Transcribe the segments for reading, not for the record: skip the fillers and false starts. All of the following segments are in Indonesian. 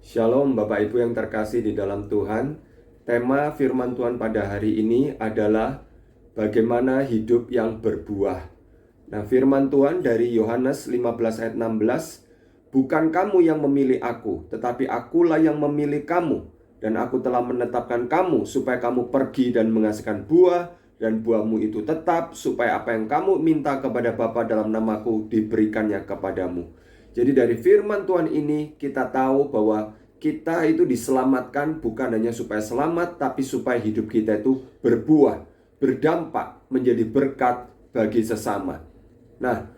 Shalom Bapak Ibu yang terkasih di dalam Tuhan. Tema firman Tuhan pada hari ini adalah bagaimana hidup yang berbuah. Nah, firman Tuhan dari Yohanes 15 ayat 16, "Bukan kamu yang memilih aku, tetapi akulah yang memilih kamu, dan aku telah menetapkan kamu supaya kamu pergi dan menghasilkan buah, dan buahmu itu tetap, supaya apa yang kamu minta kepada Bapa dalam namaku diberikannya kepadamu." Jadi dari firman Tuhan ini kita tahu bahwa kita itu diselamatkan bukan hanya supaya selamat, tapi supaya hidup kita itu berbuah, berdampak, menjadi berkat bagi sesama. Nah,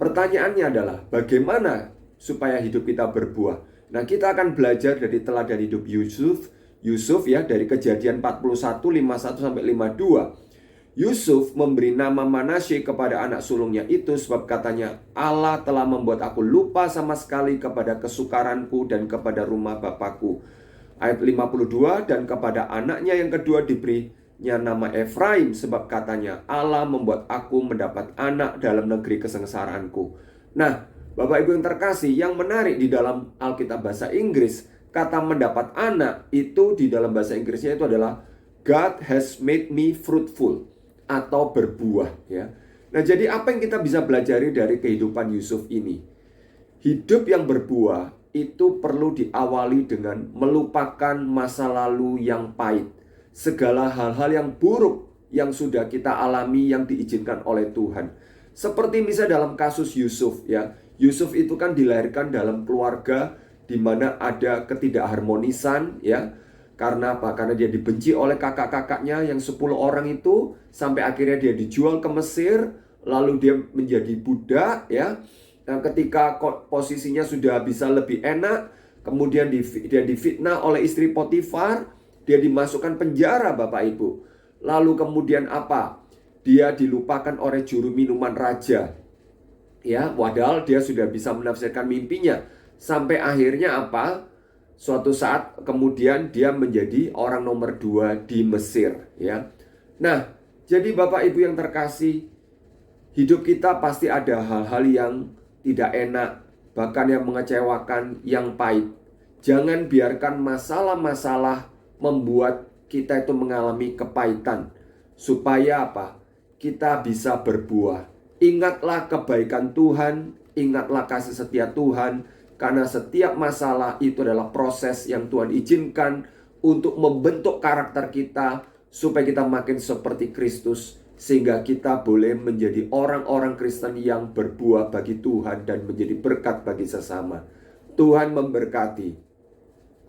pertanyaannya adalah bagaimana supaya hidup kita berbuah? Nah, kita akan belajar dari teladan hidup Yusuf ya, dari Kejadian 41, 51 sampai 52. Yusuf memberi nama Manasye kepada anak sulungnya itu sebab katanya, Allah telah membuat aku lupa sama sekali kepada kesukaranku dan kepada rumah bapakku. Ayat 52, dan kepada anaknya yang kedua diberinya nama Efraim sebab katanya, Allah membuat aku mendapat anak dalam negeri kesengsaraanku. Nah, Bapak Ibu yang terkasih, yang menarik di dalam Alkitab bahasa Inggris, kata mendapat anak itu di dalam bahasa Inggrisnya itu adalah God has made me fruitful, atau berbuah ya. Nah, jadi apa yang kita bisa belajari dari kehidupan Yusuf ini? Hidup yang berbuah itu perlu diawali dengan melupakan masa lalu yang pahit. Segala hal-hal yang buruk yang sudah kita alami yang diizinkan oleh Tuhan. Seperti misalnya dalam kasus Yusuf ya. Yusuf itu kan dilahirkan dalam keluarga di mana ada ketidakharmonisan ya. Karena apa? Karena dia dibenci oleh kakak-kakaknya yang 10 orang itu, sampai akhirnya dia dijual ke Mesir, lalu dia menjadi budak ya. Nah, ketika posisinya sudah bisa lebih enak, kemudian dia difitnah oleh istri Potifar, dia dimasukkan penjara Bapak Ibu. Lalu kemudian apa? Dia dilupakan oleh juru minuman raja. Ya, padahal dia sudah bisa menafsirkan mimpinya. Sampai akhirnya apa? Suatu saat kemudian dia menjadi orang nomor 2 di Mesir ya. Nah, jadi Bapak Ibu yang terkasih, hidup kita pasti ada hal-hal yang tidak enak, bahkan yang mengecewakan, yang pahit. Jangan biarkan masalah-masalah membuat kita itu mengalami kepahitan. Supaya apa? Kita bisa berbuah. Ingatlah kebaikan Tuhan, ingatlah kasih setia Tuhan, karena setiap masalah itu adalah proses yang Tuhan izinkan untuk membentuk karakter kita supaya kita makin seperti Kristus, sehingga kita boleh menjadi orang-orang Kristen yang berbuah bagi Tuhan dan menjadi berkat bagi sesama. Tuhan memberkati.